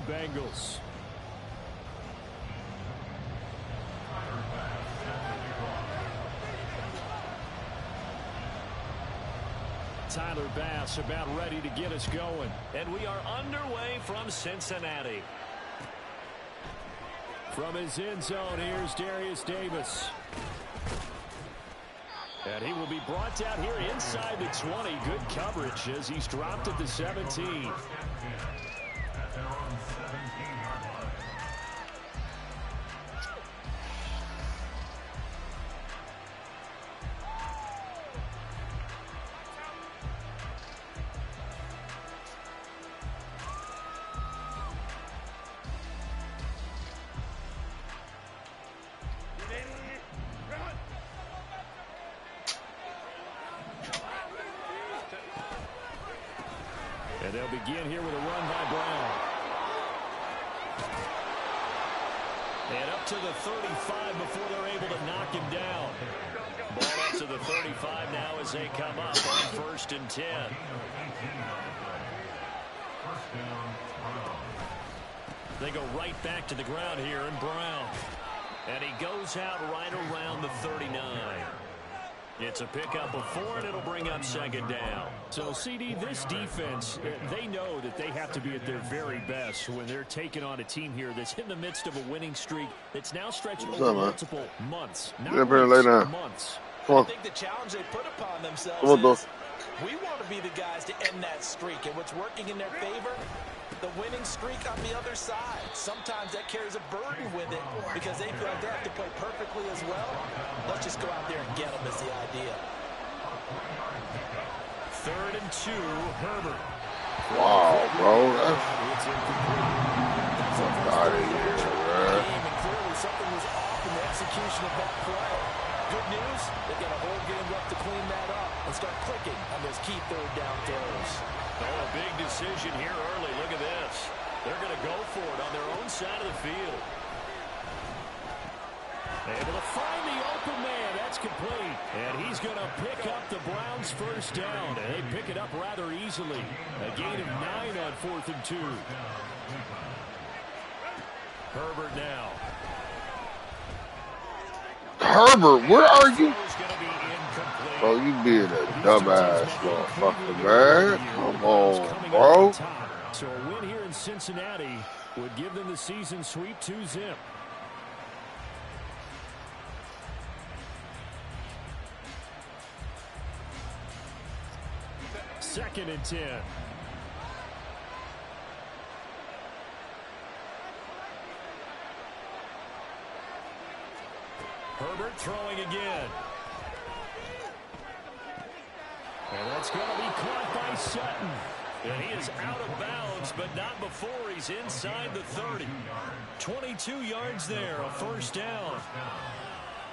Bengals. Tyler Bass about ready to get us going. And we are underway from Cincinnati. From his end zone, here's Darius Davis. And he will be brought down here inside the 20. Good coverage as he's dropped at the 17. And they'll begin here with a run by Brown. And up to the 35 before they're able to knock him down. Ball up to the 35 now as they come up on 1st and 10. They go right back to the ground here, and Brown. And he goes out right around the 39. It's a pickup of 4, and it'll bring up 2nd down. So, CD, this defense, they know that they have to be at their very best when they're taking on a team here that's in the midst of a winning streak that's now stretched over multiple months. Not weeks, months. I think the challenge they put upon themselves is we want to be the guys to end that streak. And what's working in their favor, the winning streak on the other side. Sometimes that carries a burden with it because they feel like they have to play perfectly as well. Let's just go out there and get them is the idea. 3rd and 2, Herbert. Wow, bro. It's incomplete. Out of here, man. And clearly something was off in the execution of that play. Good news, they've got a whole game left to clean that up and start clicking on those key 3rd down throws. Oh, a big decision here early. Look at this. They're going to go for it on their own side of the field. Able to find the open man. That's complete. And he's going to pick up the Browns' 1st down. And they pick it up rather easily. A gain of 9 on 4th and 2. Herbert now. Herbert, where are you? Bro, you being a dumbass motherfucker, man. Come on, bro. So a win here in Cincinnati would give them the season sweep 2-zip. Second and 10. Herbert throwing again. And that's going to be caught by Sutton. And he is out of bounds, but not before he's inside the 30. 22 yards there, a 1st down.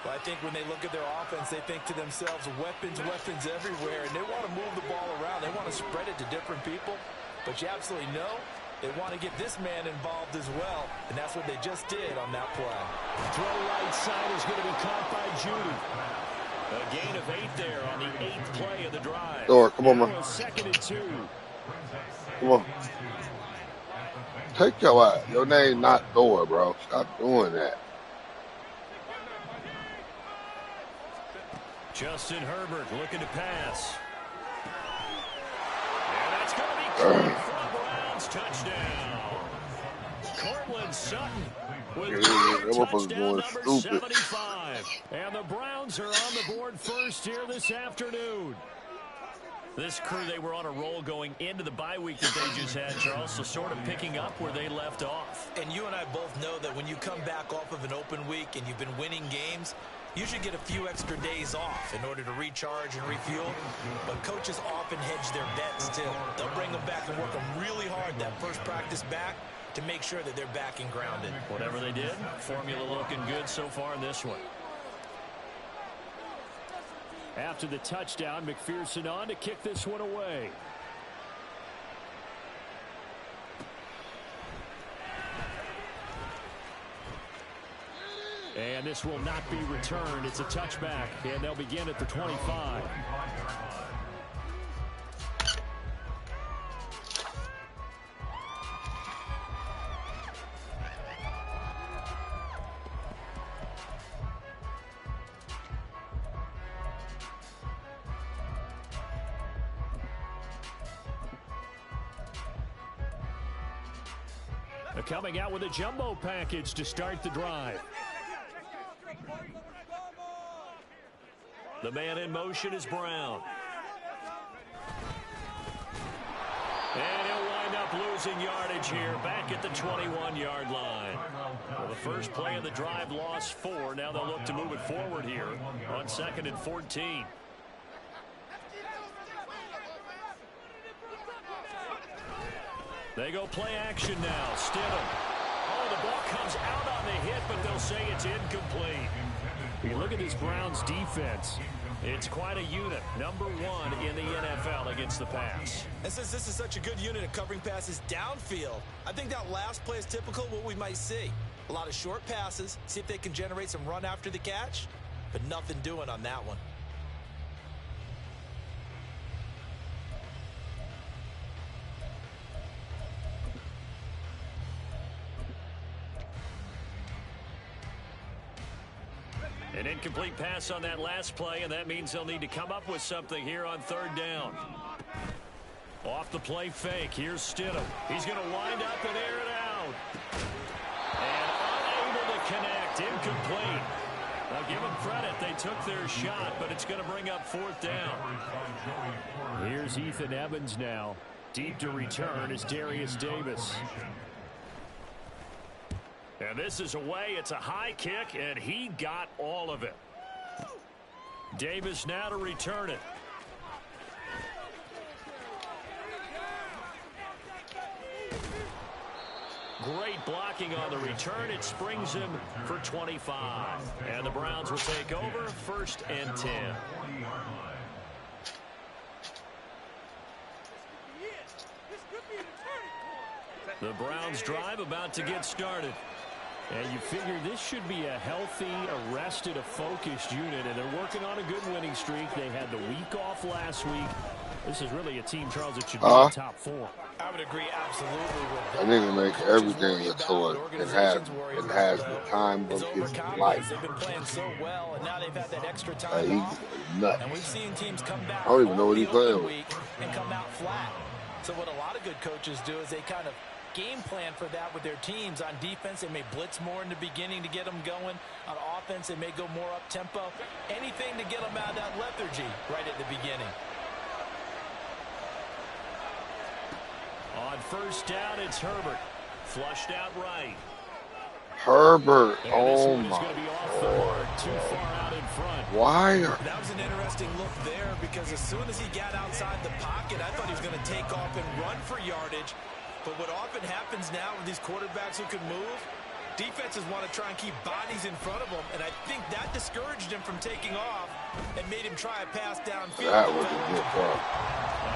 Well, I think when they look at their offense, they think to themselves, weapons everywhere, and they want to move the ball around. They want to spread it to different people. But you absolutely know they want to get this man involved as well, and that's what they just did on that play. Throw right side is going to be caught by Judy. A gain of 8 there on the 8th play of the drive. Thor, come on, man. 2nd and 2. Come on. Take your ass. Your name not Thor, bro. Stop doing that. Justin Herbert looking to pass. And that's going to be caught for the Browns. Touchdown. Cortland Sutton with touchdown number 75. And the Browns are on the board first here this afternoon. This crew, they were on a roll going into the bye week that they just had, Charles, so sort of picking up where they left off. And you and I both know that when you come back off of an open week and you've been winning games, you should get a few extra days off in order to recharge and refuel. But coaches often hedge their bets, too. They'll bring them back and work them really hard that first practice back to make sure that they're back and grounded. Whatever they did, formula looking good so far in this one. After the touchdown, McPherson on to kick this one away. And this will not be returned. It's a touchback, and they'll begin at the 25. Coming out with a jumbo package to start the drive. The man in motion is Brown. And he'll wind up losing yardage here back at the 21-yard line. Well, the first play of the drive lost 4. Now they'll look to move it forward here on 2nd and 14. They go play action now. Stidham. Oh, the ball comes out on the hit, but they'll say it's incomplete. You look at this Browns defense. It's quite a unit. Number 1 in the NFL against the pass. And since this is such a good unit at covering passes downfield, I think that last play is typical of what we might see. A lot of short passes, see if they can generate some run after the catch, but nothing doing on that one. An incomplete pass on that last play, and that means they'll need to come up with something here on 3rd down. Off the play fake. Here's Stidham. He's going to wind up and air it out. And unable to connect. Incomplete. Now give them credit. They took their shot, but it's going to bring up 4th down. Here's Ethan Evans now. Deep to return is Darius Davis. And this is away. It's a high kick, and he got all of it. Davis now to return it. Great blocking on the return. It springs him for 25. And the Browns will take over 1st and 10. The Browns drive about to get started. And you figure this should be a healthy, arrested, a focused unit, and they're working on a good winning streak. They had the week off last week. This is really a team, Charles, that should be in the top 4. I would agree absolutely with that. I think it makes everything until it has the time of his life. They've been playing so well, and now they've had that extra time off. Nuts. And we've seen teams come back. I don't even know what he's playing with. And come out flat. So what a lot of good coaches do is they kind of game plan for that with their teams. On defense, they may blitz more in the beginning to get them going. On offense, they may go more up-tempo. Anything to get them out of that lethargy right at the beginning. On 1st down, it's Herbert. Flushed out right. Herbert, oh my God. Too far out in front. Why? That was an interesting look there because as soon as he got outside the pocket, I thought he was going to take off and run for yardage. But what often happens now with these quarterbacks who can move, defenses want to try and keep bodies in front of them, and I think that discouraged him from taking off and made him try a pass downfield. That was a good throw.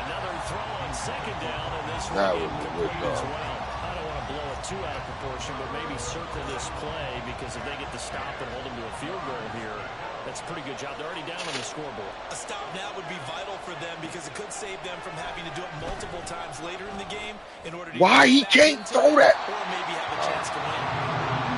Another throw on 2nd down, and this that one was a good incomplete as throw. well. I don't want to blow it too out of proportion, but maybe circle this play because if they get the stop and hold them to a field goal here, that's a pretty good job. They're already down on the scoreboard. A stop now would be vital for them because it could save them from having to do it multiple times later in the game in order to Why he can't throw that? Or maybe have a chance to win.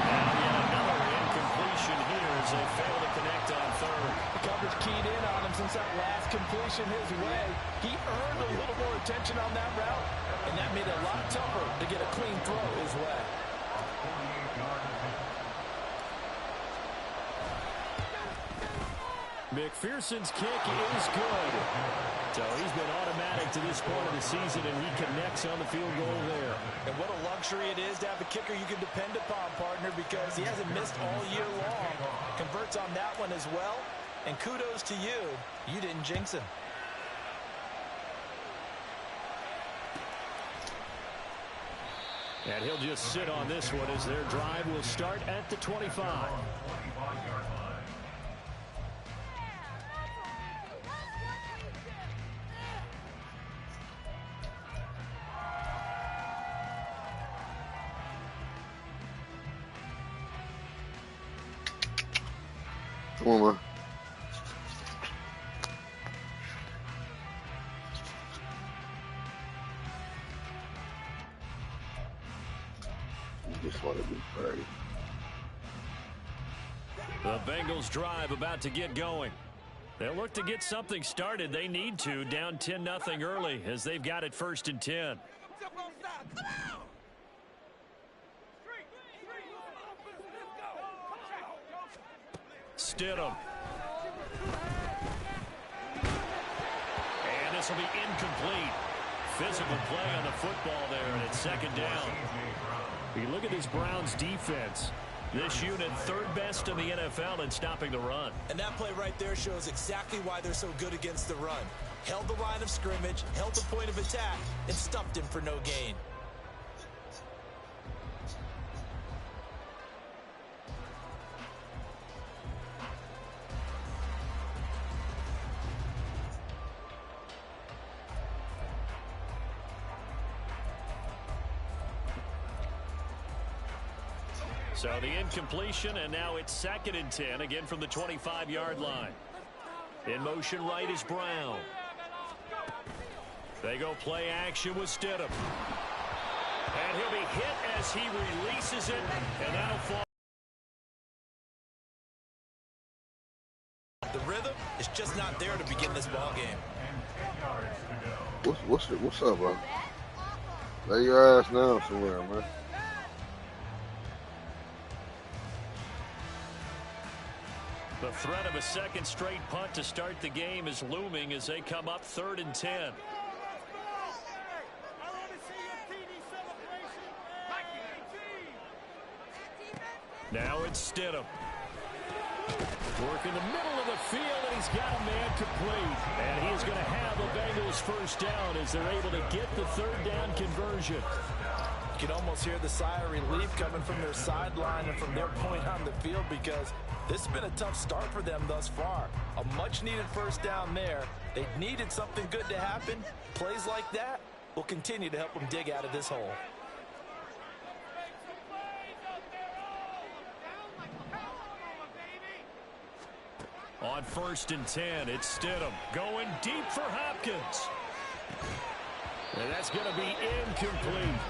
And yet another incompletion here as they fail to connect on 3rd. The coverage keyed in on him since that last completion his way. He earned a little more attention on that route, and that made it a lot tougher to get a clean throw his way. McPherson's kick is good. So he's been automatic to this point of the season, and he connects on the field goal there. And what a luxury it is to have a kicker you can depend upon, partner, because he hasn't missed all year long. Converts on that one as well. And kudos to you. You didn't jinx him. And he'll just sit on this one as their drive will start at the 25. Come on, man. You just want to be pretty. The Bengals drive about to get going. They'll look to get something started. They need to, down 10-0 early as they've got it 1st and 10. Stidham. And this will be incomplete. Physical play on the football there, and it's second down. You look at this Browns defense. This unit third best in the NFL in stopping the run. And that play right there shows exactly why they're so good against the run. Held the line of scrimmage, held the point of attack, and stuffed him for no gain. So the incompletion, and now it's 2nd and 10, again from the 25-yard line. In motion right is Brown. They go play action with Stidham. And he'll be hit as he releases it, and that'll fall. The rhythm is just not there to begin this ball game. What's up, bro? Lay your ass down somewhere, man. The threat of a second straight punt to start the game is looming as they come up 3rd and 10. Now it's Stidham. Work in the middle of the field, and he's got a man complete. And he is going to have the Bengals first down as they're able to get the 3rd down conversion. You can almost hear the sigh of relief coming from their sideline and from their point on the field, because this has been a tough start for them thus far. A much-needed first down there. They needed something good to happen. Plays like that will continue to help them dig out of this hole. On 1st and 10, it's Stidham going deep for Hopkins. And that's going to be incomplete.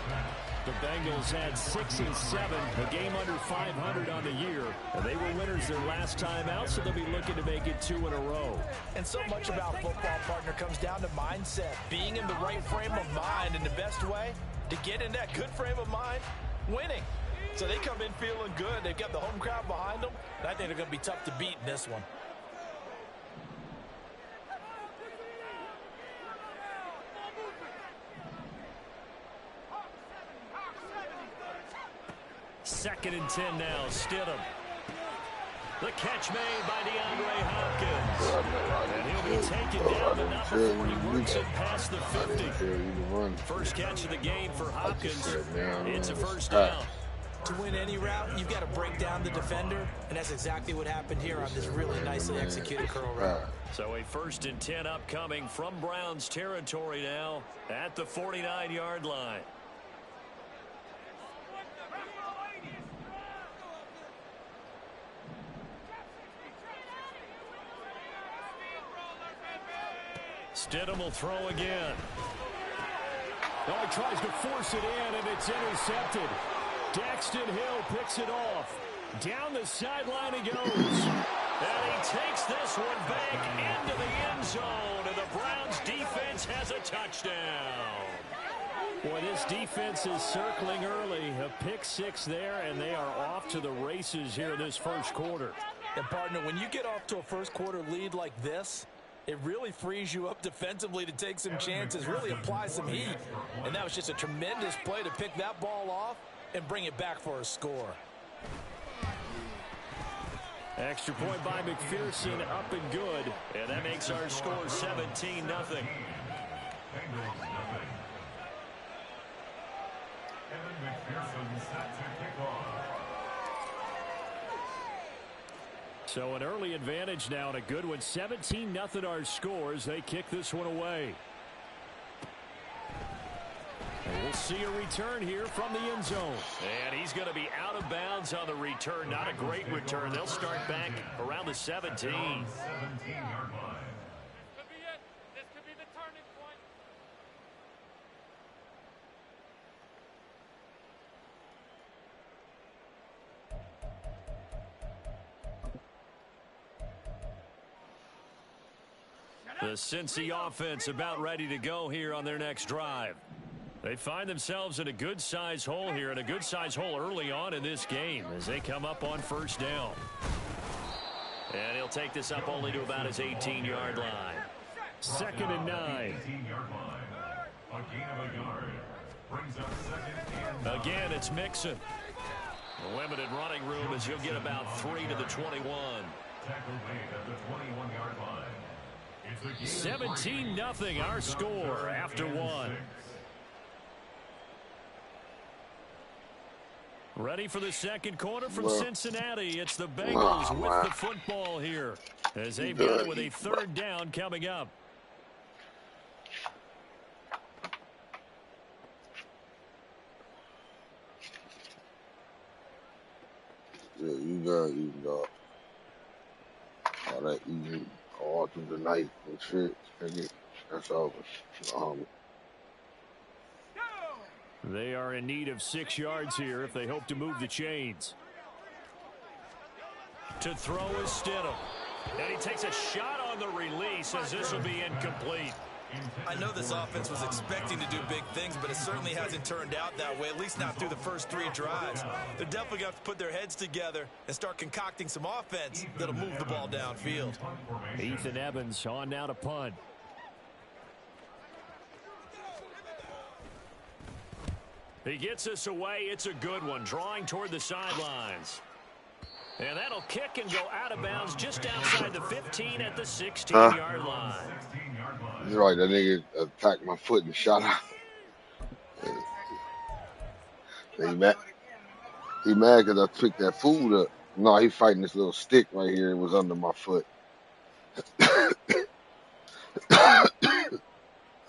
The Bengals had 6 and 7, a game under 500 on the year. And they were winners their last time out, so they'll be looking to make it 2 in a row. And so much about football, partner, comes down to mindset. Being in the right frame of mind, and the best way to get in that good frame of mind, winning. So they come in feeling good. They've got the home crowd behind them. And I think they're going to be tough to beat in this one. Second and 10 now, Stidham. The catch made by DeAndre Hopkins. And he'll be taken down, but not before he works it past the 50. First catch of the game for Hopkins. It's a first down. To win any route, you've got to break down the defender, and that's exactly what happened here on this really nicely executed curl route. So a 1st and 10 upcoming from Browns territory now at the 49-yard line. Stidham will throw again. Oh, he tries to force it in, and it's intercepted. Daxton Hill picks it off. Down the sideline he goes. And he takes this one back into the end zone, and the Browns defense has a touchdown. Boy, this defense is circling early. A pick 6 there, and they are off to the races here this first quarter. And, partner, when you get off to a first quarter lead like this, it really frees you up defensively to take some chances, really apply some heat. And that was just a tremendous play to pick that ball off and bring it back for a score. Extra point by McPherson, up and good. And that makes our score 17-0. So an early advantage now and a good one. 17-0 our scores. They kick this one away. And we'll see a return here from the end zone. And he's going to be out of bounds on the return. Not a great return. They'll start back around the 17. The Cincy offense about ready to go here on their next drive. They find themselves in a good-sized hole here, and a good-sized hole early on in this game as they come up on first down. And he'll take this up only to about his 18-yard line. 2nd and 9. Again, it's Mixon. Limited running room as he'll get about 3 to the 21. 17-0 our score after 1. Ready for the second quarter from Cincinnati. It's the Bengals with the football here as they've got it with a 3rd down coming up. Yeah, you got eating, dog. All that eating all through the night and shit. Nigga, that's over. They are in need of 6 yards here if they hope to move the chains. To throw is Stidham. And he takes a shot on the release as this will be incomplete. I know this offense was expecting to do big things, but it certainly hasn't turned out that way, at least not through the first 3 drives. They're definitely going to have to put their heads together and start concocting some offense that'll move the ball downfield. Ethan Evans on now to punt. He gets us away. It's a good one, drawing toward the sidelines. And that'll kick and go out of bounds just outside the 15 at the 16-yard line. You're right, that nigga attacked my foot and shot out. He mad because I picked that food up. No, he fighting this little stick right here. It was under my foot.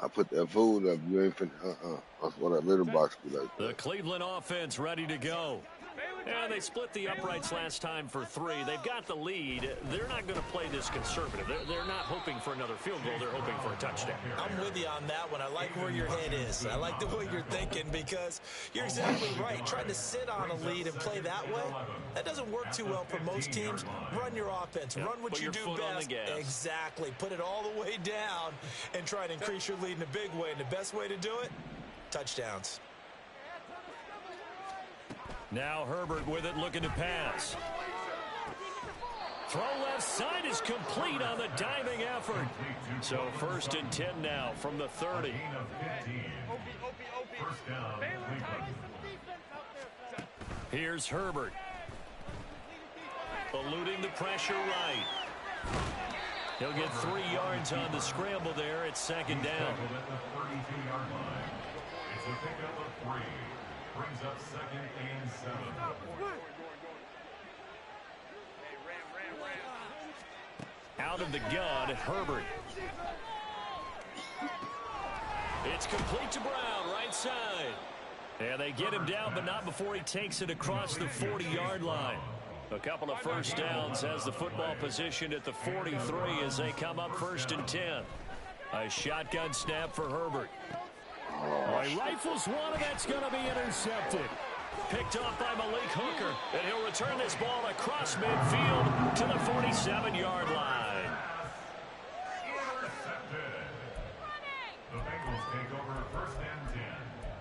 I put that food up. You ain't finna, That's what that litter box be like. The Cleveland offense ready to go. And they split the uprights last time for 3. They've got the lead. They're not going to play this conservative. They're not hoping for another field goal. They're hoping for a touchdown. I'm with you on that one. I like where your head is. I like the way you're thinking because you're exactly right. Trying to sit on a lead and play that way, that doesn't work too well for most teams. Run your offense. Run what you do best. Exactly. Put it all the way down and try and increase your lead in a big way. And the best way to do it, touchdowns. Now Herbert with it, looking to pass. Throw left side is complete on the diving effort. So 1st and 10 now from the 30. Here's Herbert. Eluding the pressure right. He'll get 3 yards on the scramble there. It's 2nd down. It's a pickup of 3. Brings up 2nd and 7. Out of the gun, Herbert. It's complete to Brown, right side. And they get him down, but not before he takes it across the 40-yard line. A couple of first downs has the football positioned at the 43 as they come up 1st and 10. A shotgun snap for Herbert. He rifles one, and that's going to be intercepted. Picked off by Malik Hooker, and he'll return this ball across midfield to the 47-yard line. Intercepted. The Bengals take over 1st and 10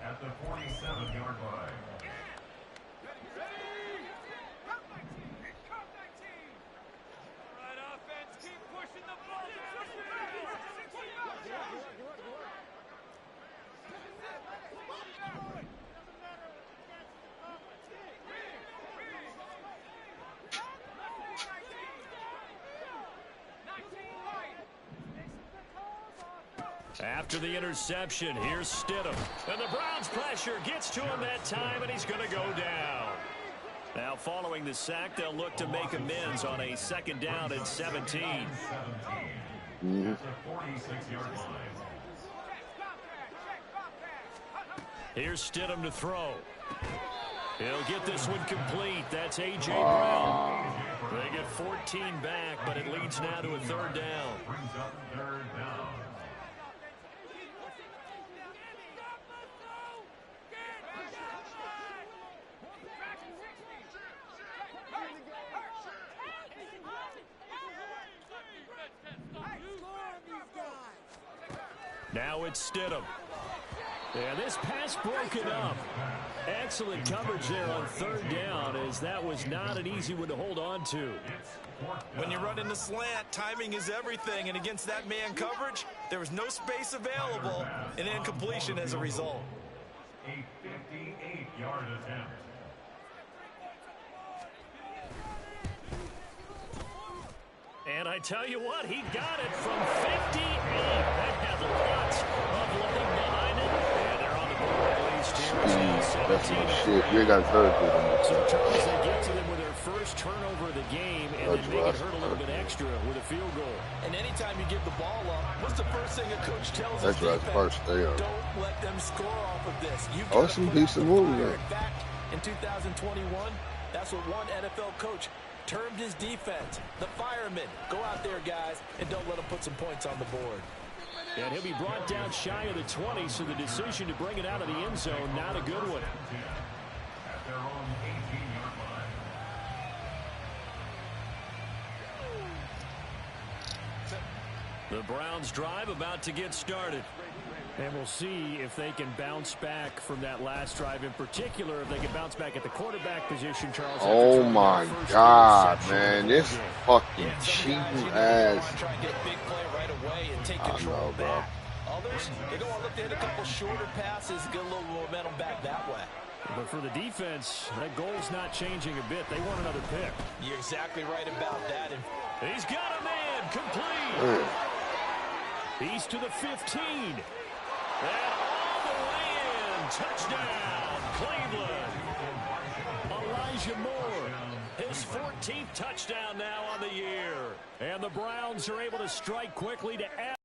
at the 47-yard line. After the interception, here's Stidham. And the Browns' pressure gets to him that time, and he's going to go down. Now, following the sack, they'll look to make amends on a 2nd down and 17. Here's Stidham to throw. He'll get this one complete. That's A.J. Brown. They get 14 back, but it leads now to a 3rd down. Now it's Stidham. And this pass broken up. Excellent coverage there on third down, as that was not an easy one to hold on to. When you run in the slant, timing is everything, and against that man coverage, there was no space available, and incompletion as a result. A 58-yard attempt. And I tell you what, he got it from 58. That had lots of looking behind it. And they're on the board at least here. That's my shit. You ain't got to third to them. So Charles, they get to them with their first turnover of the game, and then make it hurt a little bit extra with a field goal. And anytime you give the ball up, what's the first thing a coach tells That's his right, defense? first day. Don't let them score off of this. You've Oh, got to some put decent up the moves fire. there. In fact, in 2021, that's what one NFL coach termed his defense, the firemen. Go out there, guys, and don't let them put some points on the board. And he'll be brought down shy of the 20, so the decision to bring it out of the end zone, not a good one. At their own 18-yard line. The Browns drive about to get started. And we'll see if they can bounce back from that last drive, in particular, if they can bounce back at the quarterback position, Charles. Oh my God, man. This fucking cheating ass. Try and get a big play right away and take I control know, bro. back. Others, they go on, look to hit a couple shorter passes, get a little momentum back that way. But for the defense, that goal's not changing a bit. They want another pick. You're exactly right about that. And He's got a man complete. Man. He's to the 15. And all the way in. Touchdown, Cleveland. Elijah Moore, his 14th touchdown now on the year. And the Browns are able to strike quickly to add.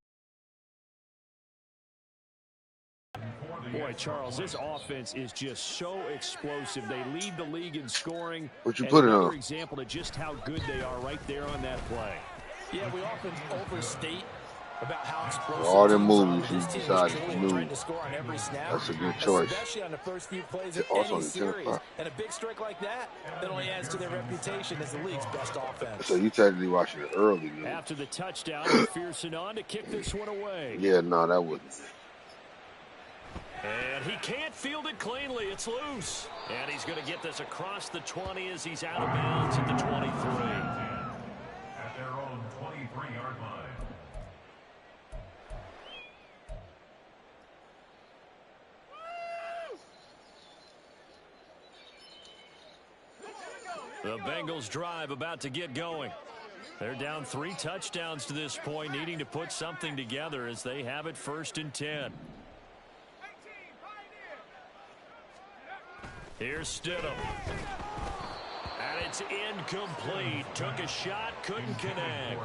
Boy, Charles, this offense is just so explosive. They lead the league in scoring. What you And put it another on? example of just how good they are right there on that play. yeah, we often overstate about how explosive All them teams are, movies but you this team is decided truly to do. trying to score on every snap. That's a good choice. Especially on the first few plays of Also on any the 10 series. o'clock. And a big strike like that only adds to their reputation as the league's best offense. So you technically watching it early, man. After the touchdown, McPherson on to kick this one away. Yeah, no, that wouldn't. And he can't field it cleanly. It's loose. And he's going to get this across the 20 as he's out of bounds at the 23. At their own 23-yard line. The Bengals drive about to get going. They're down 3 touchdowns to this point, needing to put something together as they have it 1st and 10. Here's Stidham. And it's incomplete. Took a shot, couldn't connect.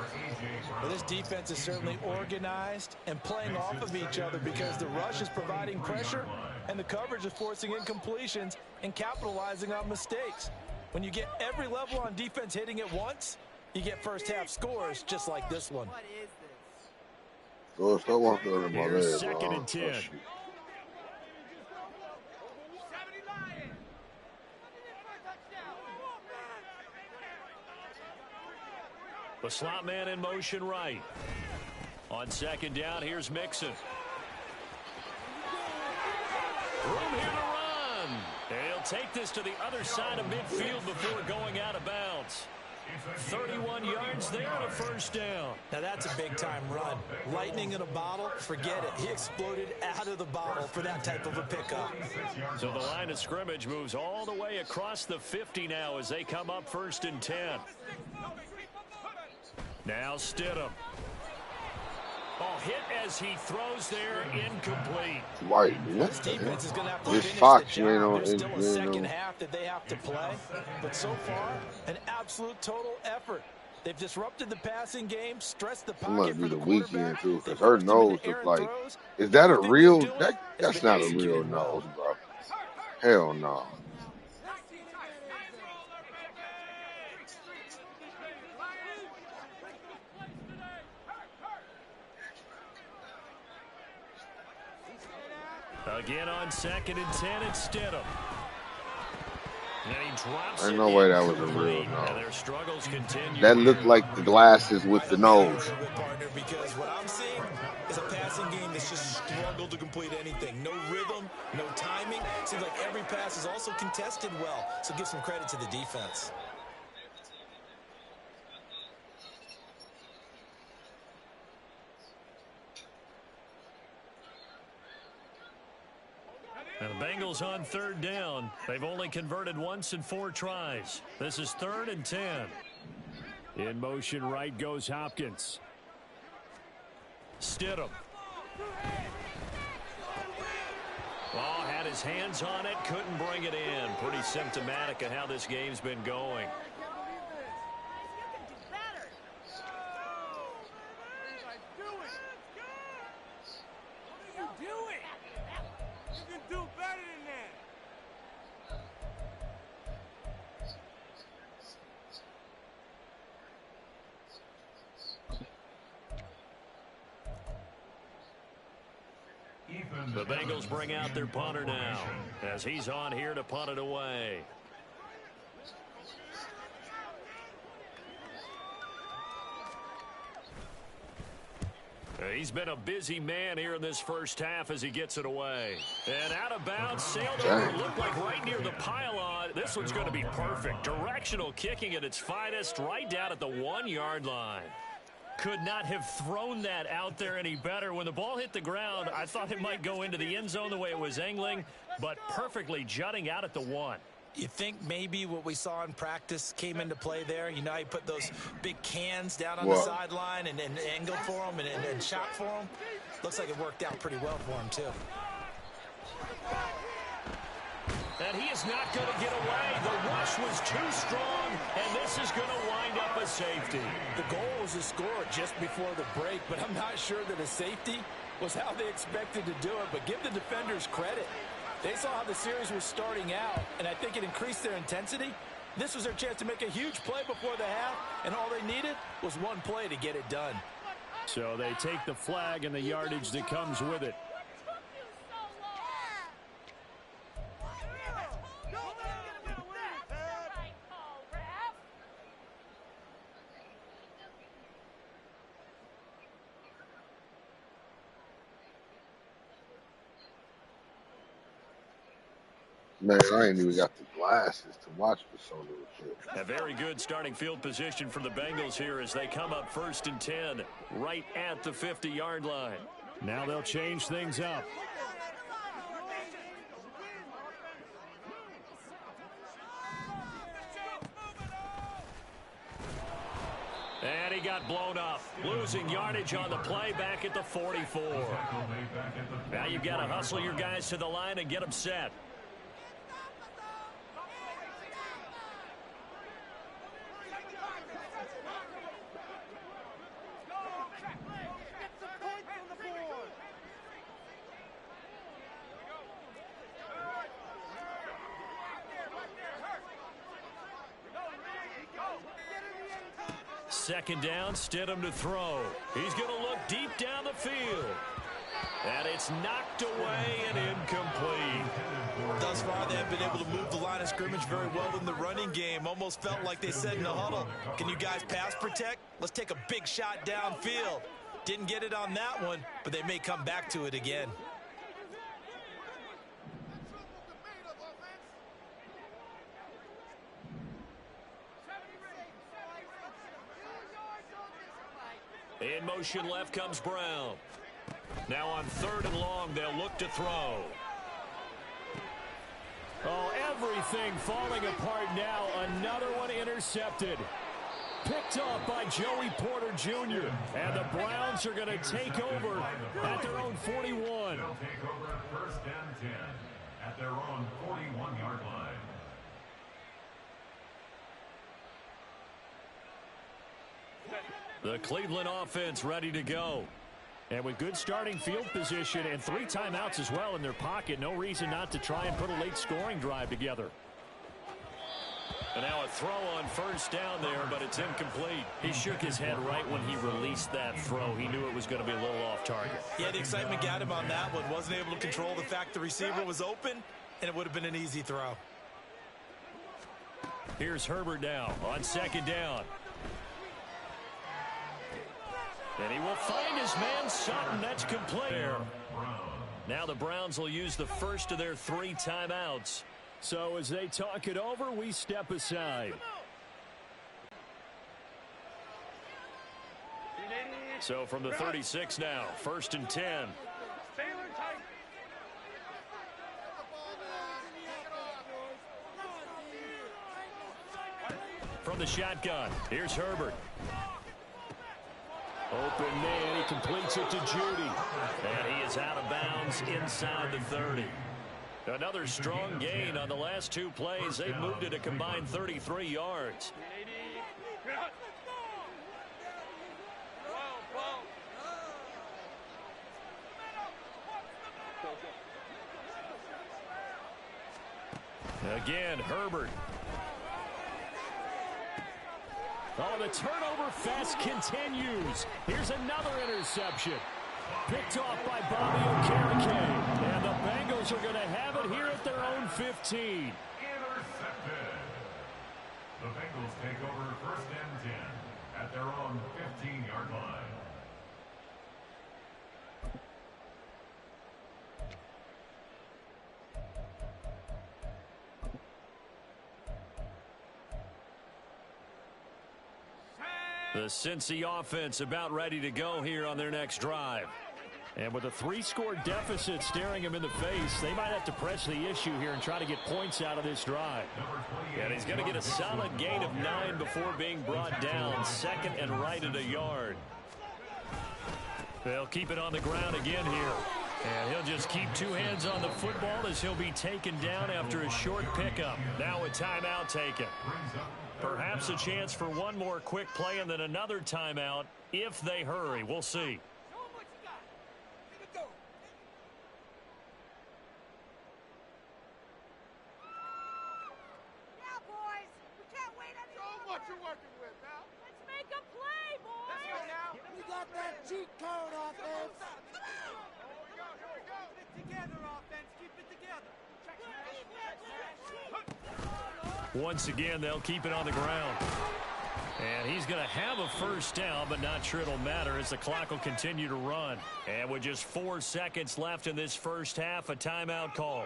Well, this defense is certainly organized and playing off of each other because the rush is providing pressure and the coverage is forcing incompletions and capitalizing on mistakes. When you get every level on defense hitting at once, you get first half scores just like this one. So stop walking under my Here's leg, 2nd bro. and 10. Oh, shit. The slot man in motion right. On 2nd down, here's Mixon. Room here to run. He'll take this to the other side of midfield before going out of bounds. 31 yards there and a 1st down. Now that's a big-time run. Lightning in a bottle, forget it. He exploded out of the bottle for that type of a pickup. So the line of scrimmage moves all the way across the 50 now as they come up 1st and 10. Now Stidham. Oh, hit as he throws there, incomplete. White, man. This defense is going to have to This finish Fox, the you ain't job. on- There's still a you ain't second on- half that they have to play. But so far, an absolute total effort. They've disrupted the passing game, stressed the It must pocket be for the the weekend, quarterback. too, They because her forced him into nose look errant like, throws. is that a Everything real, they're doing that's has been not a real executed well. nose, bro. Hell no. Again on 2nd and 10, it's Stidham. And he drops Ain't it no way that was a real incomplete. no. And their struggles continue. That looked like the glasses with the nose. Partner, because what I'm seeing is a passing game that's just struggled to complete anything. No rhythm, no timing. Seems like every pass is also contested well. So give some credit to the defense. And the Bengals on third down. They've only converted once in 4 tries. This is 3rd and 10. In motion right goes Hopkins. Stidham. Oh, had his hands on it, couldn't bring it in. Pretty symptomatic of how this game's been going. The Bengals bring out their punter now as he's on here to punt it away. He's been a busy man here in this first half as he gets it away. And out of bounds, sailed over, looked like right near the pylon. This one's going to be perfect. Directional kicking at its finest, right down at the 1-yard line. Could not have thrown that out there any better. When the ball hit the ground, I thought it might go into the end zone the way it was angling, but perfectly jutting out at the 1. You think maybe what we saw in practice came into play there? You know how you put those big cans down on the sideline and angled for them and shot for them? Looks like it worked out pretty well for him, too. And he is not going to get away. The rush was too strong, and this is going to wind up a safety. The goal was to score just before the break, but I'm not sure that a safety was how they expected to do it. But give the defenders credit. They saw how the series was starting out, and I think it increased their intensity. This was their chance to make a huge play before the half, and all they needed was one play to get it done. So they take the flag and the yardage that comes with it. Man, I ain't even got the glasses to watch this on little shit. A very good starting field position for the Bengals here as they come up 1st and 10, right at the 50-yard line. Now they'll change things up. And he got blown up, losing yardage on the play back at the 44. Now you've got to hustle your guys to the line and get them set. Second down, Stidham to throw. He's going to look deep down the field. And it's knocked away and incomplete. Thus far, they have been able to move the line of scrimmage very well in the running game. Almost felt like they said in the huddle, can you guys pass protect? Let's take a big shot downfield. Didn't get it on that one, but they may come back to it again. In motion left comes Brown. Now on 3rd and long, they'll look to throw. Oh, everything falling apart now. Another one intercepted. Picked off by Joey Porter Jr. And the Browns are going to take over at their own 41. They'll take over 1st and 10 at their own 41-yard line. The Cleveland offense ready to go. And with good starting field position and 3 timeouts as well in their pocket, no reason not to try and put a late scoring drive together. And now a throw on 1st down there, but it's incomplete. He shook his head right when he released that throw. He knew it was going to be a little off target. Yeah, the excitement got him on that one. Wasn't able to control the fact the receiver was open, and it would have been an easy throw. Here's Herbert now on second down. And he will find his man Sutton. That's complete. Now the Browns will use the first of their 3 timeouts. So as they talk it over, we step aside. So from the 36 now, 1st and 10. From the shotgun, here's Herbert. Open man, he completes it to Judy. And he is out of bounds inside the 30. Another strong gain on the last 2 plays. They've moved it a combined 33 yards. Again, Herbert. Oh, the turnover fest continues. Here's another interception. Picked off by Bobby Okereke. And the Bengals are going to have it here at their own 15. Intercepted. The Bengals take over 1st and 10 at their own 15-yard line. The Cincy offense about ready to go here on their next drive. And with a 3-score deficit staring him in the face, they might have to press the issue here and try to get points out of this drive. And he's going to get a solid gain of 9 before being brought down. 2nd and right at a yard. They'll keep it on the ground again here. And he'll just keep 2 hands on the football as he'll be taken down after a short pickup. Now a timeout taken. Perhaps a chance for one more quick play and then another timeout if they hurry. We'll see. You're working with, pal. Let's make a play, boys. Let's go now. We got that cheat code offense. Come on. Here we go. Keep it together, offense. Keep it together. Once again, they'll keep it on the ground. And he's going to have a first down, but not sure it'll matter as the clock will continue to run. And with just 4 seconds left in this first half, a timeout call.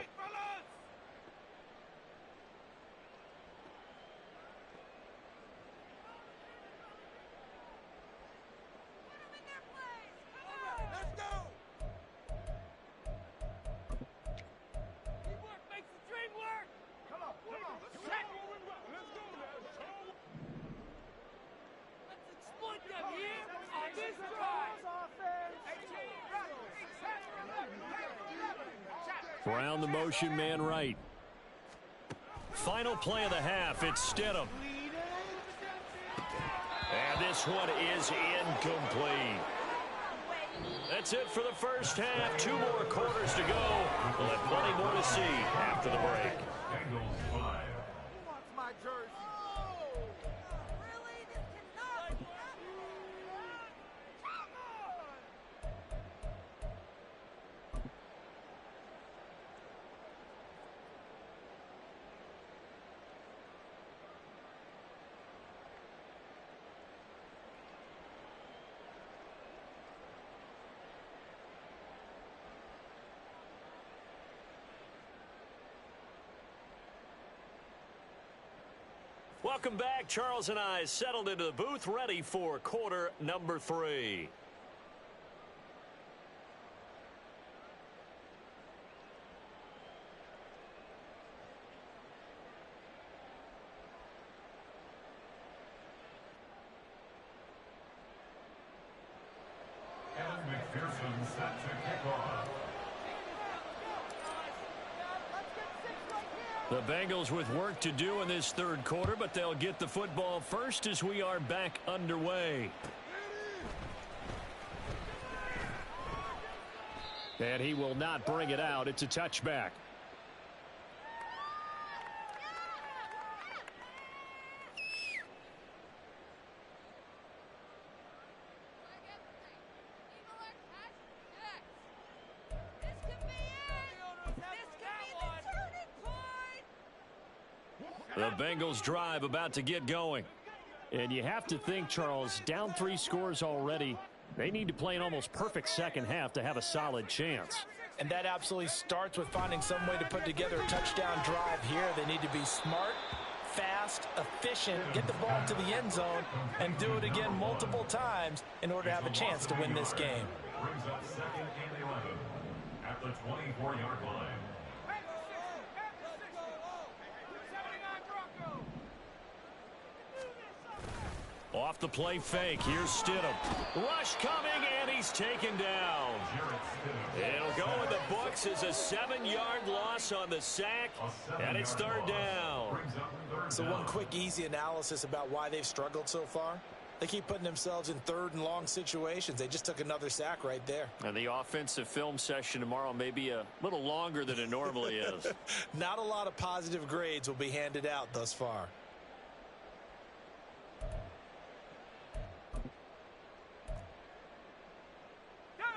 Brown the motion man right. Final play of the half. It's Stidham. And this one is incomplete. That's it for the first half. 2 more quarters to go. We'll have plenty more to see after the break. Bengals 5. Who wants my jersey? Really? This cannot. Come on. Welcome back. Charles and I settled into the booth, ready for quarter number 3. Kevin McPherson set to kick off. The Bengals with work to do in this 3rd quarter, but they'll get the football first as we are back underway. And he will not bring it out. It's a touchback. The Bengals drive about to get going. And you have to think, Charles, down 3 scores already. They need to play an almost perfect second half to have a solid chance. And that absolutely starts with finding some way to put together a touchdown drive here. They need to be smart, fast, efficient, get the ball to the end zone, and do it again multiple times in order to have a chance to win this game. Brings up second and 11 at the 24-yard line. Off the play fake. Here's Stidham. Rush coming, and he's taken down. It'll go in the books as a 7-yard loss on the sack, and it's third down. So one quick, easy analysis about why they've struggled so far. They keep putting themselves in third and long situations. They just took another sack right there. And the offensive film session tomorrow may be a little longer than it normally is. Not a lot of positive grades will be handed out thus far.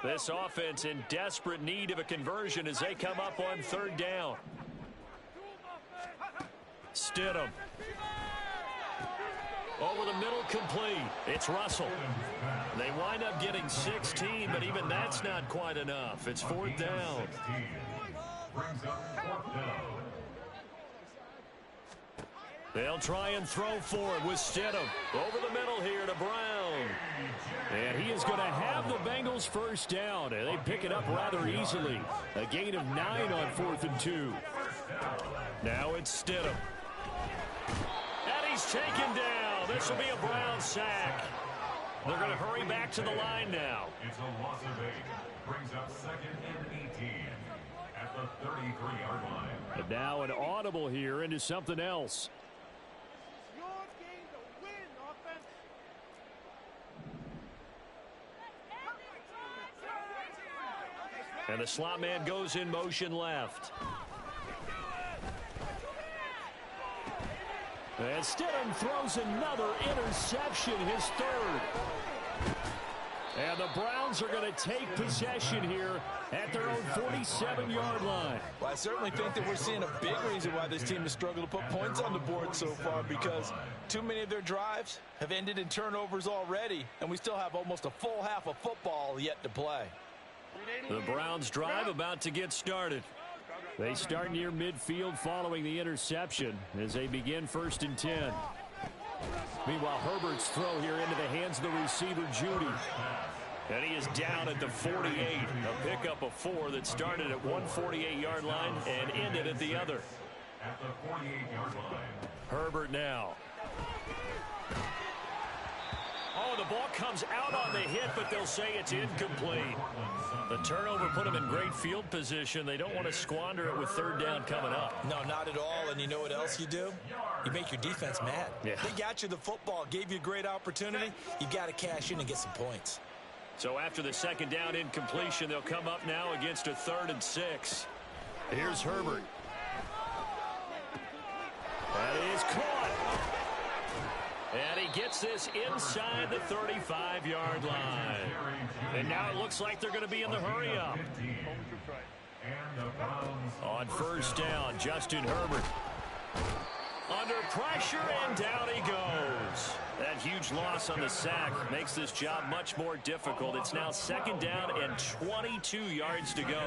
This offense in desperate need of a conversion as they come up on third down. Stidham. Over the middle, complete. It's Russell. They wind up getting 16, but even that's not quite enough. It's fourth down. Brings up fourth down. They'll try and throw for it with Stidham. Over the middle here to Brown. And he is going to have the Bengals first down. And they pick it up rather easily. A gain of 9 on 4th and 2. Now it's Stidham. And he's taken down. This will be a Brown sack. They're going to hurry back to the line now. It's a loss of 8. Brings up second and 18 at the 33-yard line. But now an audible here into something else. And the slot man goes in motion left. And Stidham throws another interception, his third. And the Browns are going to take possession here at their own 47-yard line. Well, I certainly think that we're seeing a big reason why this team has struggled to put points on the board so far, because too many of their drives have ended in turnovers already, and we still have almost a full half of football yet to play. The Browns drive about to get started. They start near midfield following the interception as they begin 1st and 10. Meanwhile, Herbert's throw here into the hands of the receiver, Judy. And he is down at the 48. A pickup of 4 that started at one 48-yard line and ended at the other. At the 48-yard line. Herbert now. Oh, the ball comes out on the hit, but they'll say it's incomplete. The turnover put them in great field position. They don't want to squander it with third down coming up. No, not at all. And you know what else you do? You make your defense mad. Yeah. They got you the football, gave you a great opportunity. You got to cash in and get some points. So after the second down incompletion, they'll come up now against a 3rd and 6. Here's Herbert. That is caught. And he gets this inside the 35-yard line. And now it looks like they're going to be in the hurry-up. On first down, Justin Herbert. Under pressure, and down he goes. That huge loss on the sack makes this job much more difficult. It's now 2nd down and 22 yards to go.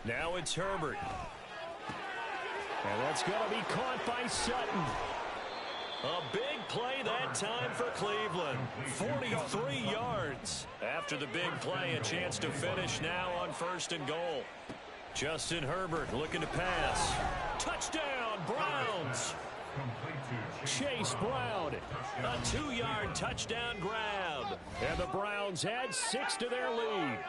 Now it's Herbert. And that's going to be caught by Sutton. A big play that time for Cleveland. 43 yards. After the big play, a chance to finish now on 1st and goal. Justin Herbert looking to pass. Touchdown, Browns. Chase Brown. A 2-yard touchdown grab. And the Browns add 6 to their lead.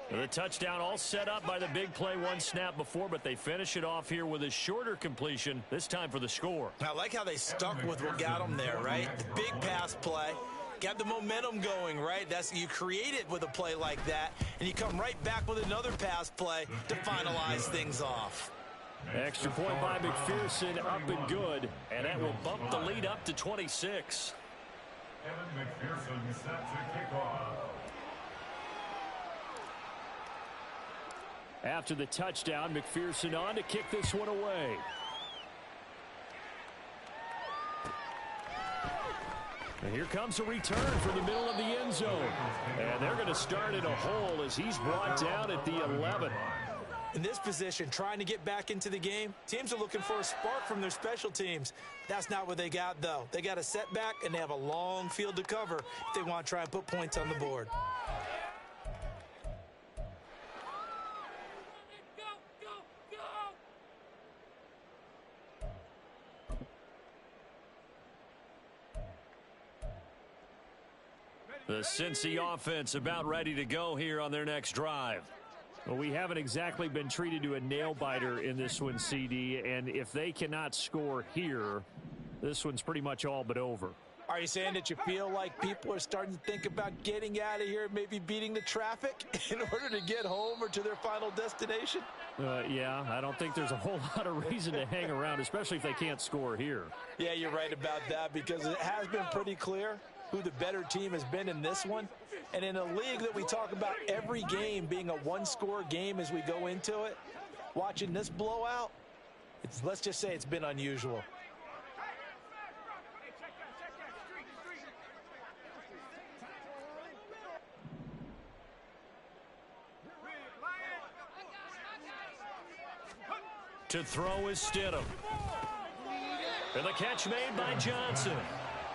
The touchdown all set up by the big play one snap before, but they finish it off here with a shorter completion, this time for the score. I like how they stuck with what got them there, right? The big pass play. Got the momentum going, right? You create it with a play like that, and you come right back with another pass play to finalize things off. Extra point by McPherson, up and good. And that will bump the lead up to 26. Evan McPherson set to kick off. After the touchdown, McPherson on to kick this one away. And here comes a return from the middle of the end zone. And they're going to start in a hole as he's brought down at the 11. In this position, trying to get back into the game, teams are looking for a spark from their special teams. That's not what they got, though. They got a setback, and they have a long field to cover if they want to try and put points on the board. The Cincy offense about ready to go here on their next drive. Well, we haven't exactly been treated to a nail-biter in this one, CD, and if they cannot score here, this one's pretty much all but over. Are you saying that you feel like people are starting to think about getting out of here, maybe beating the traffic in order to get home or to their final destination? Yeah, I don't think there's a whole lot of reason to hang around, especially if they can't score here. Yeah, you're right about that because it has been pretty clear who the better team has been in this one. And in a league that we talk about every game being a one-score game as we go into it, watching this blowout, let's just say it's been unusual. To throw is Stidham. And the catch made by Johnson.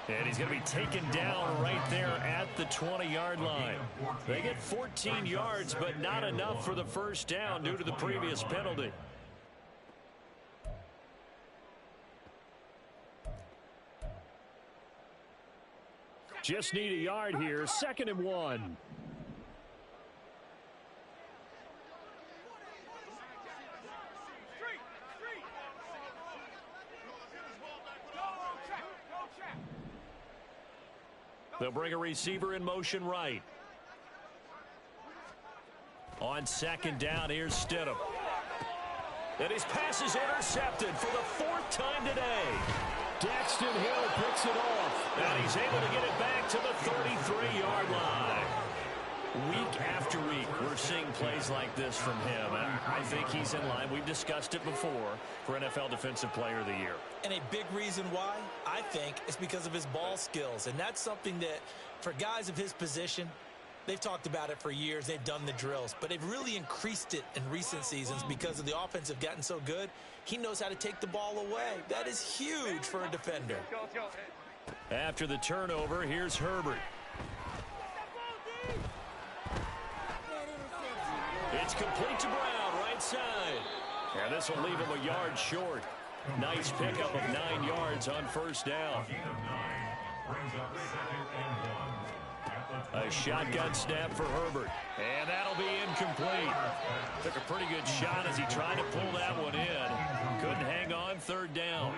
And he's going to be taken down right there at the 20-yard line. They get 14 yards, but not enough for the first down due to the previous penalty. Just need a yard here. 2nd and 1. They'll bring a receiver in motion right. On 2nd down, here's Stidham. And his pass is intercepted for the 4th time today. Daxton Hill picks it off. And he's able to get it back to the 33-yard line. Week after week, we're seeing plays like this from him. And I think he's in line. We've discussed it before for NFL Defensive Player of the Year. And a big reason why, I think, is because of his ball skills. And that's something that, for guys of his position, they've talked about it for years. They've done the drills. But they've really increased it in recent seasons because of the offense have gotten so good. He knows how to take the ball away. That is huge for a defender. After the turnover, here's Herbert. It's complete to Brown, right side. And this will leave him a yard short. Nice pickup of 9 yards on first down. A shotgun snap for Herbert. And that'll be incomplete. Took a pretty good shot as he tried to pull that one in. Couldn't hang on, 3rd down.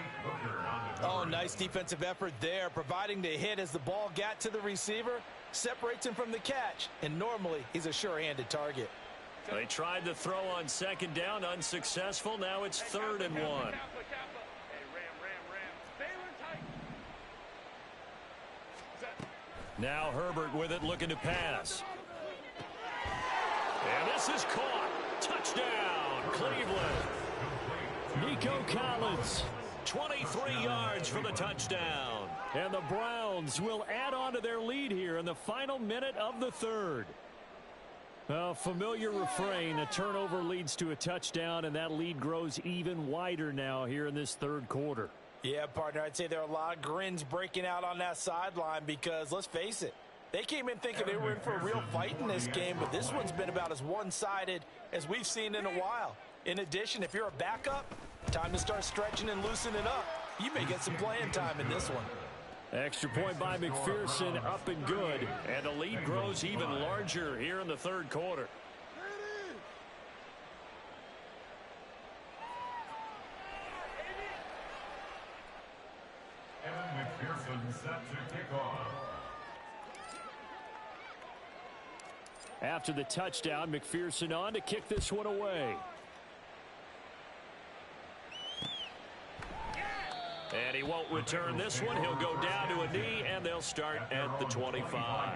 Oh, nice defensive effort there, providing the hit as the ball got to the receiver, separates him from the catch. And normally, he's a sure-handed target. They tried to throw on 2nd down, unsuccessful. Now it's 3rd and 1. Now Herbert with it, looking to pass. And this is caught. Touchdown, Cleveland. Nico Collins. 23 yards for the touchdown. And the Browns will add on to their lead here in the final minute of the 3rd. A familiar refrain, a turnover leads to a touchdown, and that lead grows even wider now here in this 3rd quarter. Yeah, partner, I'd say there are a lot of grins breaking out on that sideline because, let's face it, they came in thinking they were in for a real fight in this game, but this one's been about as one-sided as we've seen in a while. In addition, if you're a backup, time to start stretching and loosening up. You may get some playing time in this one. Extra point by McPherson, up and good. And the lead grows even larger here in the 3rd quarter. Evan McPherson set to kick off. After the touchdown, McPherson on to kick this one away. And he won't return this one. He'll go down to a knee, and they'll start at the 25.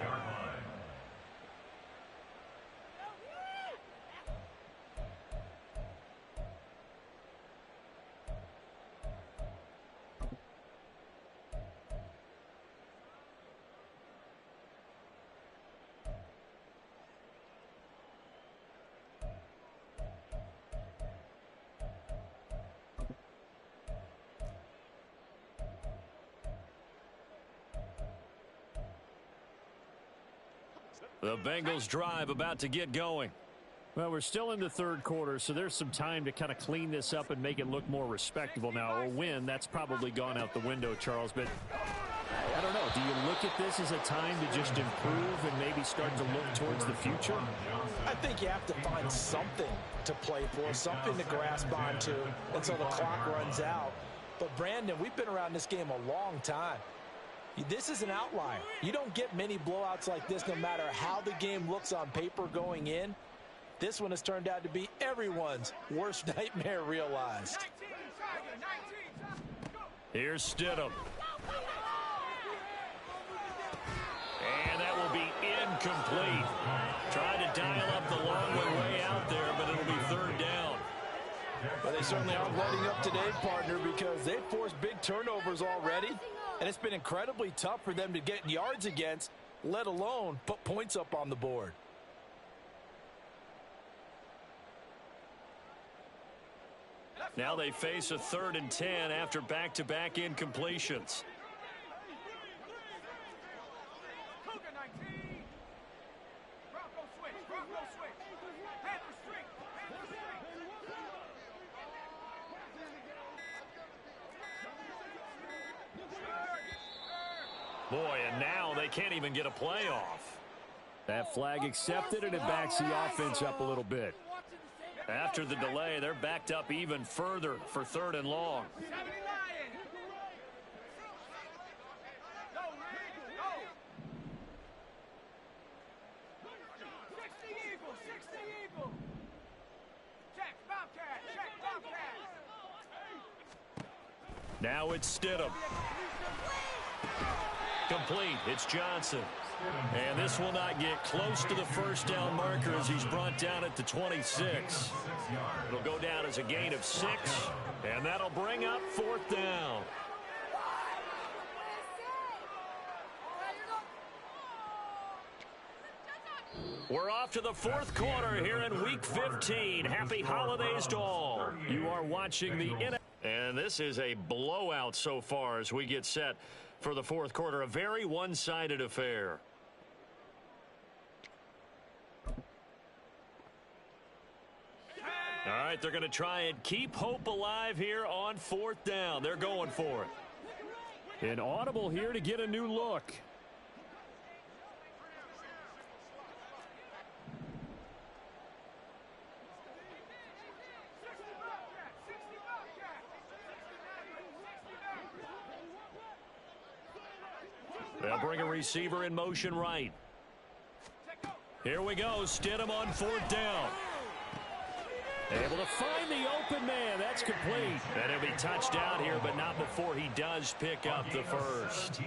The Bengals drive about to get going. Well, we're still in the third quarter, so there's some time to kind of clean this up and make it look more respectable. Now, a win, that's probably gone out the window, Charles, but I don't know. Do you look at this as a time to just improve and maybe start to look towards the future? I think you have to find something to play for, something to grasp onto until the clock runs out. But, Brandon, we've been around this game a long time. This is an outlier. You don't get many blowouts like this no matter how the game looks on paper going in. This one has turned out to be everyone's worst nightmare realized. Here's Stidham. And that will be incomplete. Trying to dial up the long way out there, but it'll be third down. Well, they certainly aren't letting up today, partner, because they've forced big turnovers already. And it's been incredibly tough for them to get yards against, let alone put points up on the board. Now they face a 3rd and 10 after back-to-back incompletions. Boy, and now they can't even get a playoff. That flag accepted, and it backs the offense up a little bit. After the delay, they're backed up even further for 3rd and long. Now it's Stidham. Complete. It's Johnson. And this will not get close to the first down marker as he's brought down at the 26. It'll go down as a gain of 6, and that'll bring up 4th down. We're off to the 4th quarter here in Week 15. Happy holidays to all. You are watching the and this is a blowout so far as we get set for the 4th quarter. A very one-sided affair. All right, they're going to try and keep hope alive here on 4th down. They're going for it. An audible here to get a new look. They'll bring a receiver in motion right. Here we go. Stidham on 4th down. Able to find the open man. That's complete. And he'll be touched down here, but not before he does pick up the first.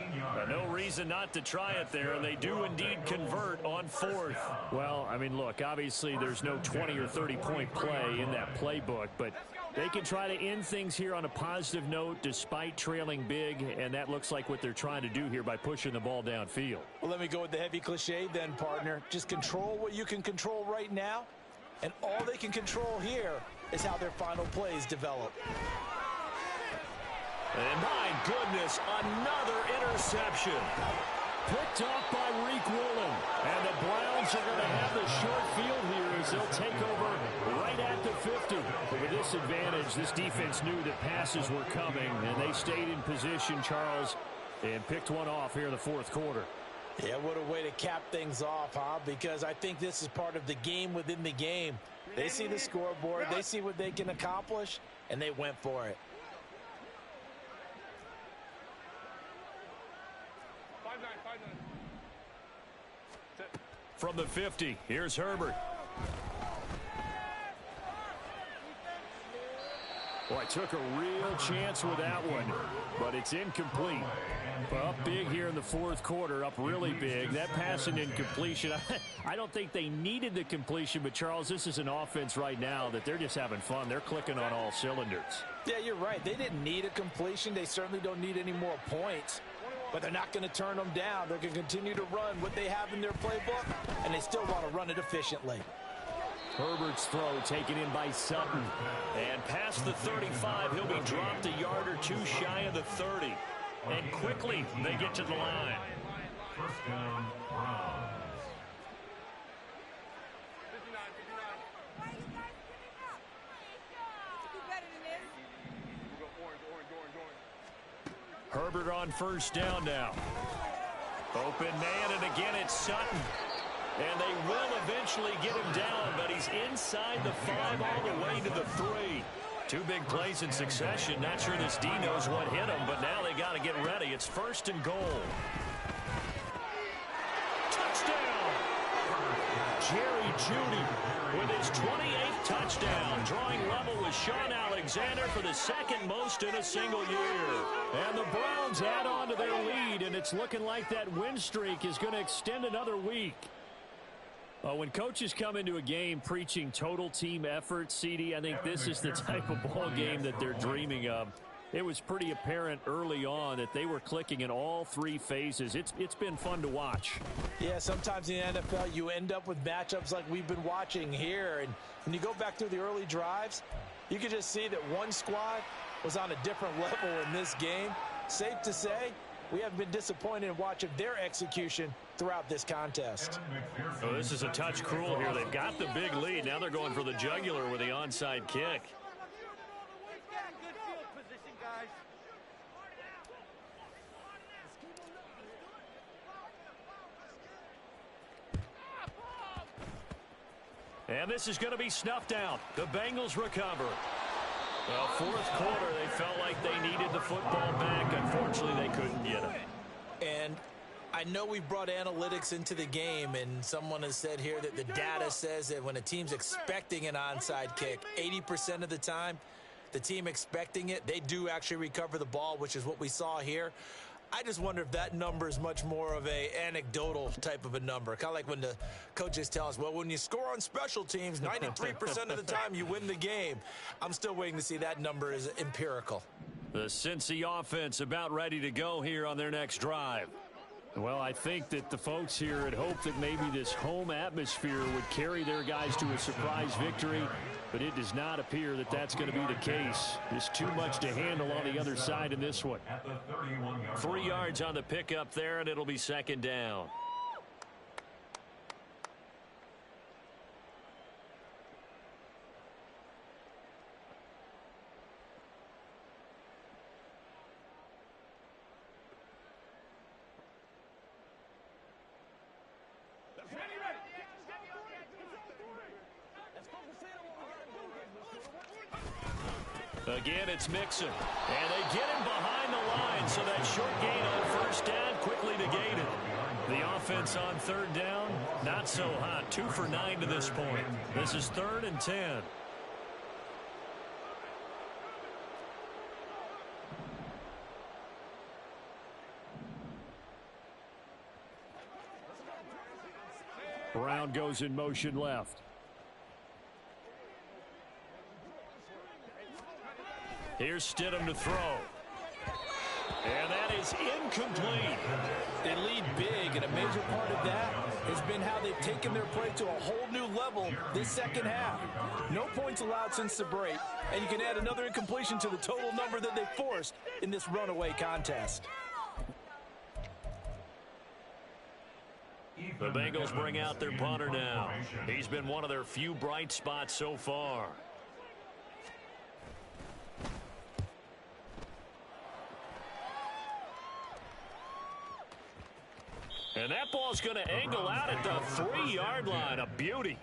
No reason not to try it there, and they do indeed convert on 4th. Well, I mean, look, obviously there's no 20 or 30-point play in that playbook, but they can try to end things here on a positive note despite trailing big, and that looks like what they're trying to do here by pushing the ball downfield. Well, let me go with the heavy cliche then, partner. Just control what you can control right now. And all they can control here is how their final plays develop. And my goodness, another interception. Picked off by Reek Woolen. And the Browns are going to have the short field here as they'll take over right at the 50. But with this advantage, this defense knew that passes were coming, and they stayed in position, Charles, and picked one off here in the 4th quarter. Yeah, what a way to cap things off, huh? Because I think this is part of the game within the game. They see the scoreboard, they see what they can accomplish, and they went for it. From the 50, here's Herbert. Boy, took a real chance with that one, but it's incomplete. Up big here in the 4th quarter, up really big. That pass and incompletion, I don't think they needed the completion, but Charles, this is an offense right now that they're just having fun. They're clicking on all cylinders. Yeah, you're right. They didn't need a completion. They certainly don't need any more points, but they're not going to turn them down. They're going to continue to run what they have in their playbook, and they still want to run it efficiently. Herbert's throw taken in by Sutton. And past the 35, he'll be dropped a yard or two shy of the 30. And quickly, they get to the line. First down, Browns. Herbert on first down now. Open man, and again it's Sutton. And they will eventually get him down, but he's inside the 5 all the way to the 3. 2 big plays in succession. Not sure this D knows what hit him, but now they got to get ready. It's 1st and goal. Touchdown! Jerry Jeudy with his 28th touchdown, drawing level with Sean Alexander for the 2nd most in a single year. And the Browns add on to their lead, and it's looking like that win streak is going to extend another week. When coaches come into a game preaching total team effort, CD, I think this is the type of ball game that they're dreaming of. It was pretty apparent early on that they were clicking in all 3 phases. It's been fun to watch. Yeah, sometimes in the NFL you end up with matchups like we've been watching here. And when you go back through the early drives, you can just see that one squad was on a different level in this game. Safe to say, we haven't been disappointed in watching their execution throughout this contest. Oh, this is a touch cruel here. They've got the big lead. Now they're going for the jugular with the onside kick. And this is going to be snuffed out. The Bengals recover. Well, 4th quarter, they felt like they needed the football back. Unfortunately, they couldn't get it. And I know we brought analytics into the game, and someone has said here that the data says that when a team's expecting an onside kick, 80% of the time, the team expecting it, they do actually recover the ball, which is what we saw here. I just wonder if that number is much more of a anecdotal type of a number. Kind of like when the coaches tell us, well, when you score on special teams, 93% of the time you win the game. I'm still waiting to see that number is empirical. The Cincy offense about ready to go here on their next drive. Well, I think that the folks here had hoped that maybe this home atmosphere would carry their guys to a surprise victory, but it does not appear that that's going to be the case. There's too much to handle on the other side in this one. 3 yards on the pickup there, and it'll be 2nd down. Again, it's Mixon. And they get him behind the line, so that short gain on 1st down quickly negated. The offense on 3rd down, not so hot. 2 for 9 to this point. This is 3rd and 10. Brown goes in motion left. Here's Stidham to throw. And that is incomplete. They lead big, and a major part of that has been how they've taken their play to a whole new level this 2nd half. No points allowed since the break, and you can add another incompletion to the total number that they forced in this runaway contest. The Bengals bring out their punter now. He's been one of their few bright spots so far. And that ball's going to angle out at the 3-yard line. A beauty.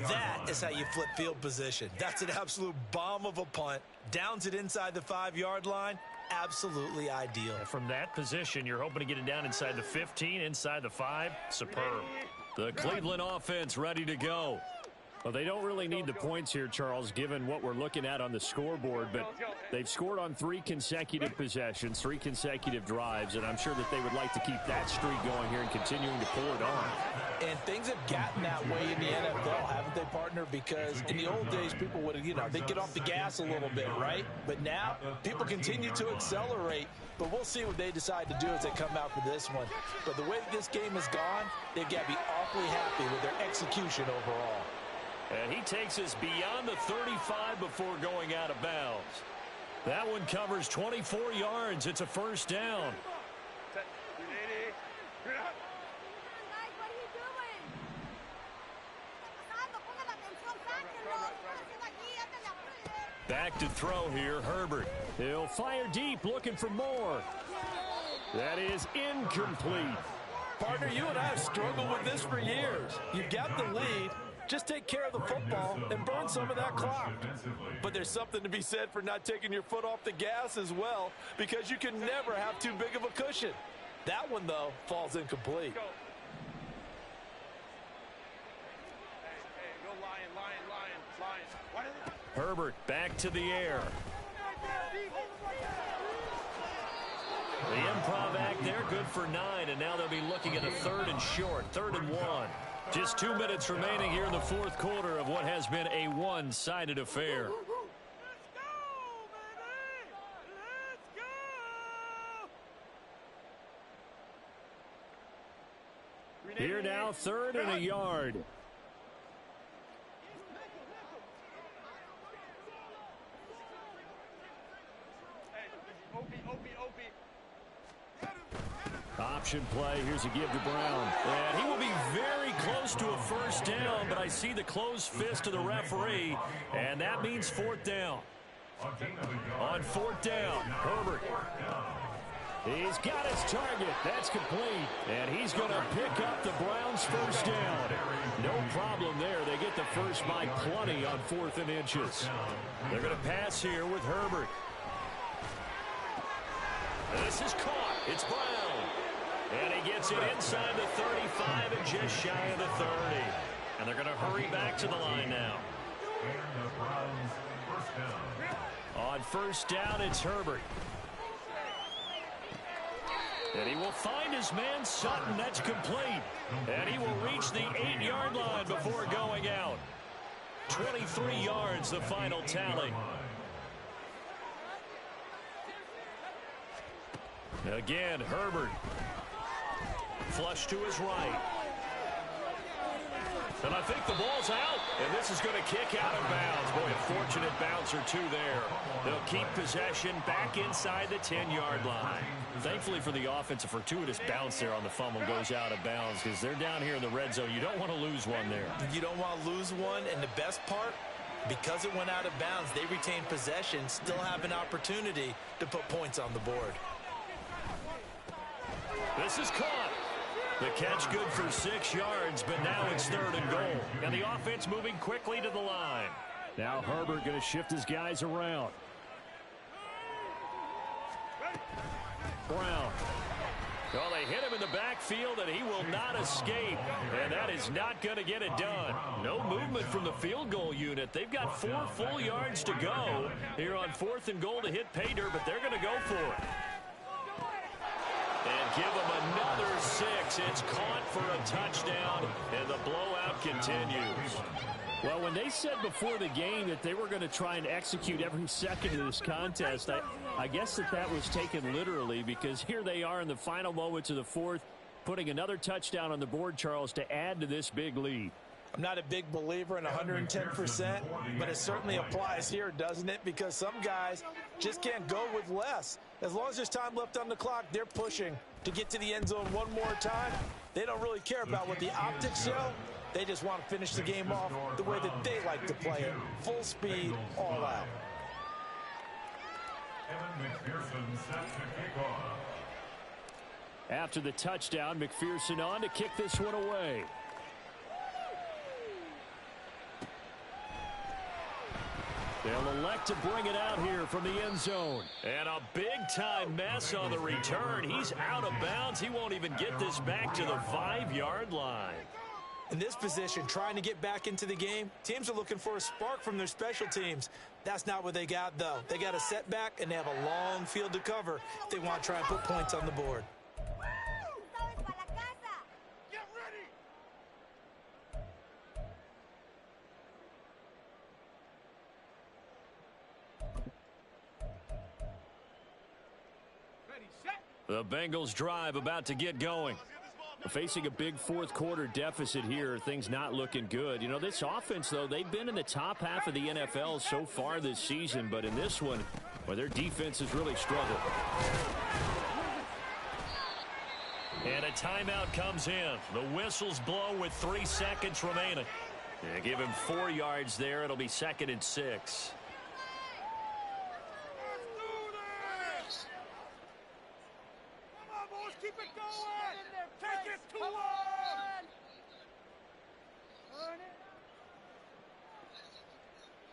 That is how you flip field position. That's an absolute bomb of a punt. Downs it inside the 5-yard line. Absolutely ideal. From that position, you're hoping to get it down inside the 15, inside the 5. Superb. The Cleveland offense ready to go. Well, they don't really need the points here, Charles, given what we're looking at on the scoreboard, but they've scored on 3 consecutive possessions, 3 consecutive drives, and I'm sure that they would like to keep that streak going here and continuing to pull it on. And things have gotten that way in the NFL, haven't they, partner? Because in the old days, people would, they'd get off the gas a little bit, right? But now, people continue to accelerate. But we'll see what they decide to do as they come out for this one. But the way that this game has gone, they've got to be awfully happy with their execution overall. And he takes us beyond the 35 before going out of bounds. That one covers 24 yards. It's a 1st down. Back expected throw here, Herbert. He'll fire deep, looking for more. That is incomplete. Partner, you and I have struggled with this for years. You've got the lead. Just take care of the football and burn some of that clock. But there's something to be said for not taking your foot off the gas as well, because you can never have too big of a cushion. That one, though, falls incomplete. Herbert back to the air. The improv act there, good for 9, and now they'll be looking at a 3rd and short, 3rd and 1. Just 2 minutes remaining here in the 4th quarter of what has been a one-sided affair. Here now, 3rd and a yard. Option play. Here's a give to Brown. And he will be very close to a 1st down, but I see the closed fist of the referee, and that means 4th down. On 4th down, Herbert. He's got his target. That's complete. And he's going to pick up the Browns' 1st down. No problem there. They get the first by plenty on 4th and inches. They're going to pass here with Herbert. This is caught. It's Brown. And he gets it inside the 35 and just shy of the 30. And they're going to hurry back to the line now. On 1st down, it's Herbert. And he will find his man Sutton. That's complete. And he will reach the 8-yard line before going out. 23 yards, the final tally. Again, Herbert. Flush to his right. And I think the ball's out. And this is going to kick out of bounds. Boy, a fortunate bounce or two there. They'll keep possession back inside the 10-yard line. Thankfully for the offense, a fortuitous bounce there on the fumble goes out of bounds because they're down here in the red zone. You don't want to lose one there. You don't want to lose one. And the best part, because it went out of bounds, they retain possession, still have an opportunity to put points on the board. This is caught. The catch good for 6 yards, but now it's 3rd and goal. And the offense moving quickly to the line. Now Herbert going to shift his guys around. Brown. Well, they hit him in the backfield, and he will not escape. And that is not going to get it done. No movement from the field goal unit. They've got 4 full yards to go here on 4th and goal to hit pay dirt, but they're going to go for it. And give them another 6. It's caught for a touchdown, and the blowout continues. Well, when they said before the game that they were going to try and execute every second of this contest, I guess that was taken literally, because here they are in the final moments of the 4th, putting another touchdown on the board, Charles, to add to this big lead. I'm not a big believer in 110%, but it certainly applies here, doesn't it? Because some guys just can't go with less. As long as there's time left on the clock, they're pushing to get to the end zone one more time. They don't really care about what the optics show. They just want to finish the game off the way that they like to play it. Full speed, all out. After the touchdown, McPherson on to kick this one away. They'll elect to bring it out here from the end zone. And a big-time mess on the return. He's out of bounds. He won't even get this back to the 5-yard line. In this position, trying to get back into the game, teams are looking for a spark from their special teams. That's not what they got, though. They got a setback, and they have a long field to cover if they want to try and put points on the board. The Bengals drive about to get going. Facing a big 4th quarter deficit here, things not looking good. You know, this offense, though, they've been in the top half of the NFL so far this season, but in this one, well, their defense has really struggled. And a timeout comes in. The whistles blow with 3 seconds remaining. They give him 4 yards there. It'll be 2nd and 6. Keep it going!